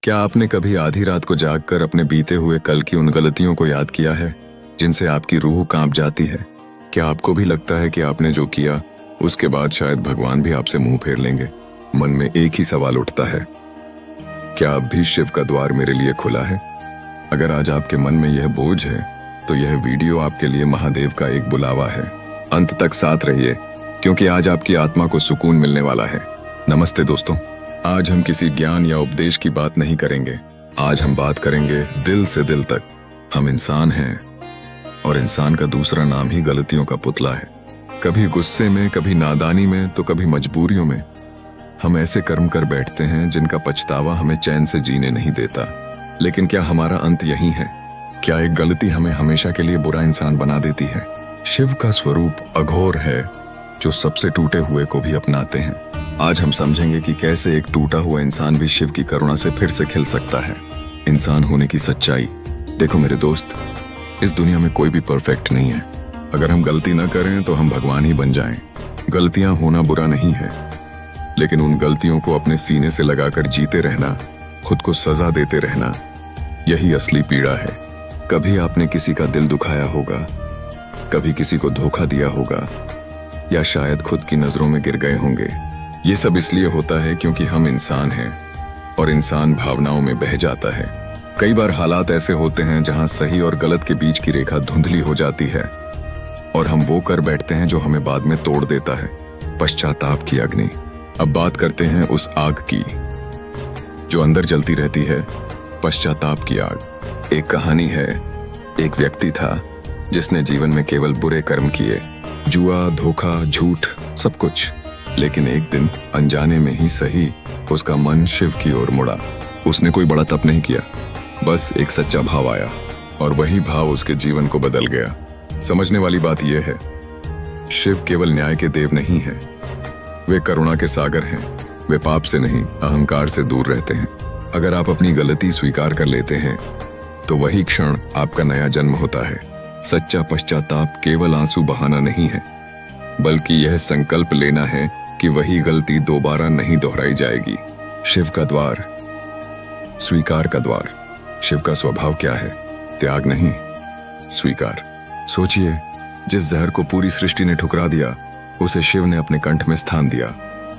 क्या आपने कभी आधी रात को जागकर अपने बीते हुए कल की उन गलतियों को याद किया है जिनसे आपकी रूह कांप जाती है? क्या आपको भी लगता है कि आपने जो किया उसके बाद शायद भगवान भी आपसे मुंह फेर लेंगे? मन में एक ही सवाल उठता है, क्या अब भी शिव का द्वार मेरे लिए खुला है? अगर आज आपके मन में यह बोझ है तो यह वीडियो आपके लिए महादेव का एक बुलावा है। अंत तक साथ रहिए क्योंकि आज आपकी आत्मा को सुकून मिलने वाला है। नमस्ते दोस्तों, आज हम किसी ज्ञान या उपदेश की बात नहीं करेंगे। आज हम बात करेंगे दिल से दिल तक। हम इंसान हैं और इंसान का दूसरा नाम ही गलतियों का पुतला है। कभी गुस्से में, कभी नादानी में, तो कभी मजबूरियों में हम ऐसे कर्म कर बैठते हैं जिनका पछतावा हमें चैन से जीने नहीं देता। लेकिन क्या हमारा अंत यही है? क्या एक गलती हमें हमेशा के लिए बुरा इंसान बना देती है? शिव का स्वरूप अघोर है जो सबसे टूटे हुए को भी अपनाते हैं। आज हम समझेंगे कि कैसे एक टूटा हुआ इंसान भी शिव की करुणा से फिर से खिल सकता है। इंसान होने की सच्चाई। देखो मेरे दोस्त, इस दुनिया में कोई भी परफेक्ट नहीं है। अगर हम गलती न करें तो हम भगवान ही बन जाएं। गलतियां होना बुरा नहीं है, लेकिन उन गलतियों को अपने सीने से लगाकर जीते रहना, खुद को सजा देते रहना, यही असली पीड़ा है। कभी आपने किसी का दिल दुखाया होगा, कभी किसी को धोखा दिया होगा, या शायद खुद की नजरों में गिर गए होंगे। ये सब इसलिए होता है क्योंकि हम इंसान हैं और इंसान भावनाओं में बह जाता है। कई बार हालात ऐसे होते हैं जहां सही और गलत के बीच की रेखा धुंधली हो जाती है और हम वो कर बैठते हैं जो हमें बाद में तोड़ देता है। पश्चाताप की अग्नि। अब बात करते हैं उस आग की जो अंदर जलती रहती है, पश्चाताप की आग। एक कहानी है, एक व्यक्ति था जिसने जीवन में केवल बुरे कर्म किए, जुआ, धोखा, झूठ, सब कुछ। लेकिन एक दिन अनजाने में ही सही उसका मन शिव की ओर मुड़ा। उसने कोई बड़ा तप नहीं किया, बस एक सच्चा भाव आया और वही भाव उसके जीवन को बदल गया। समझने वाली बात यह है, शिव केवल न्याय के देव नहीं है, वे करुणा के सागर हैं। वे पाप से नहीं, अहंकार से दूर रहते हैं। अगर आप अपनी गलती स्वीकार कर लेते हैं तो वही क्षण आपका नया जन्म होता है। सच्चा पश्चाताप केवल आंसू बहाना नहीं है, बल्कि यह संकल्प लेना है कि वही गलती दोबारा नहीं दोहराई जाएगी। शिव का द्वार, स्वीकार का द्वार। शिव का स्वभाव क्या है? त्याग नहीं, स्वीकार। सोचिए, जिस जहर को पूरी सृष्टि ने ठुकरा दिया उसे शिव ने अपने कंठ में स्थान दिया।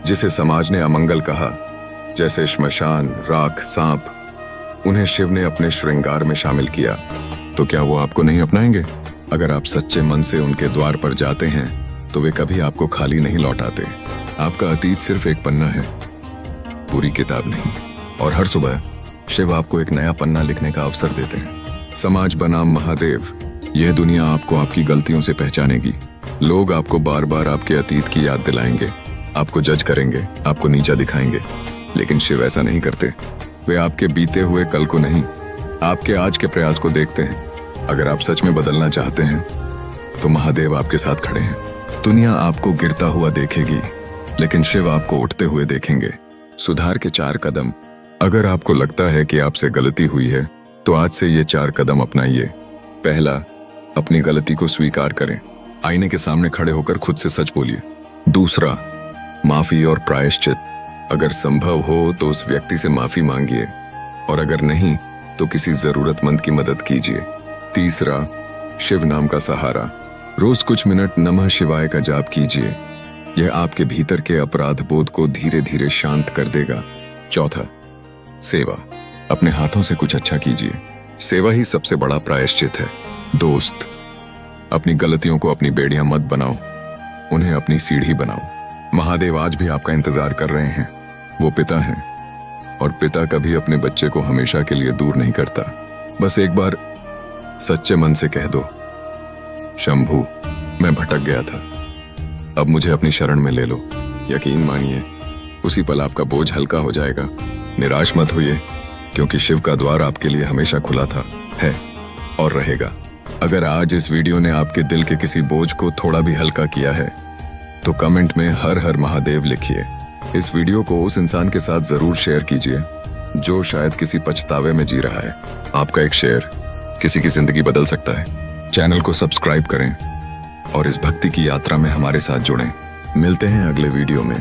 जिसे समाज ने अमंगल कहा, जैसे श्मशान, राख, सांप, उन्हें शिव ने अपने श्रृंगार में शामिल किया। तो क्या वो आपको नहीं अपनाएंगे? अगर आप सच्चे मन से उनके द्वार पर जाते हैं तो वे कभी आपको खाली नहीं लौटाते। आपका अतीत सिर्फ एक पन्ना है, पूरी किताब नहीं। और हर सुबह शिव आपको एक नया पन्ना लिखने का अवसर देते हैं। समाज बनाम महादेव। यह दुनिया आपको आपकी गलतियों से पहचानेगी। लोग आपको बार बार आपके अतीत की याद दिलाएंगे, आपको जज करेंगे, आपको नीचा दिखाएंगे। लेकिन शिव ऐसा नहीं करते। वे आपके बीते हुए कल को नहीं, आपके आज के प्रयास को देखते हैं। अगर आप सच में बदलना चाहते हैं तो महादेव आपके साथ खड़े हैं। दुनिया आपको गिरता हुआ देखेगी, लेकिन शिव आपको उठते हुए देखेंगे। सुधार के 4 कदम। अगर आपको लगता है कि आपसे गलती हुई है तो आज से ये 4 कदम अपनाइए। पहला, अपनी गलती को स्वीकार करें। आईने के सामने खड़े होकर खुद से सच बोलिए। दूसरा, माफी और प्रायश्चित। अगर संभव हो तो उस व्यक्ति से माफी मांगिए और अगर नहीं तो किसी जरूरतमंद की मदद कीजिए। तीसरा, शिव नाम का सहारा। रोज कुछ मिनट नमः शिवाय का जाप कीजिए। यह आपके भीतर के अपराध बोध को धीरे धीरे शांत कर देगा। चौथा, सेवा। अपने हाथों से कुछ अच्छा कीजिए। सेवा ही सबसे बड़ा प्रायश्चित है। दोस्त, अपनी गलतियों को अपनी बेड़ियां मत बनाओ, उन्हें अपनी सीढ़ी बनाओ। महादेव आज भी आपका इंतजार कर रहे हैं। वो पिता हैं और पिता कभी अपने बच्चे को हमेशा के लिए दूर नहीं करता। बस एक बार सच्चे मन से कह दो, शंभू, मैं भटक गया था, अब मुझे अपनी शरण में ले लो। यकीन मानिए, उसी पल आपका बोझ हल्का हो जाएगा। निराश मत होइए, क्योंकि शिव का द्वार आपके लिए हमेशा खुला था, है और रहेगा। अगर आज इस वीडियो ने आपके दिल के किसी बोझ को थोड़ा भी हल्का किया है तो कमेंट में हर हर महादेव लिखिए। इस वीडियो को उस इंसान के साथ जरूर शेयर कीजिए जो शायद किसी पछतावे में जी रहा है। आपका एक शेयर किसी की जिंदगी बदल सकता है। चैनल को सब्सक्राइब करें और इस भक्ति की यात्रा में हमारे साथ जुड़ें। मिलते हैं अगले वीडियो में।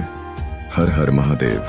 हर हर महादेव।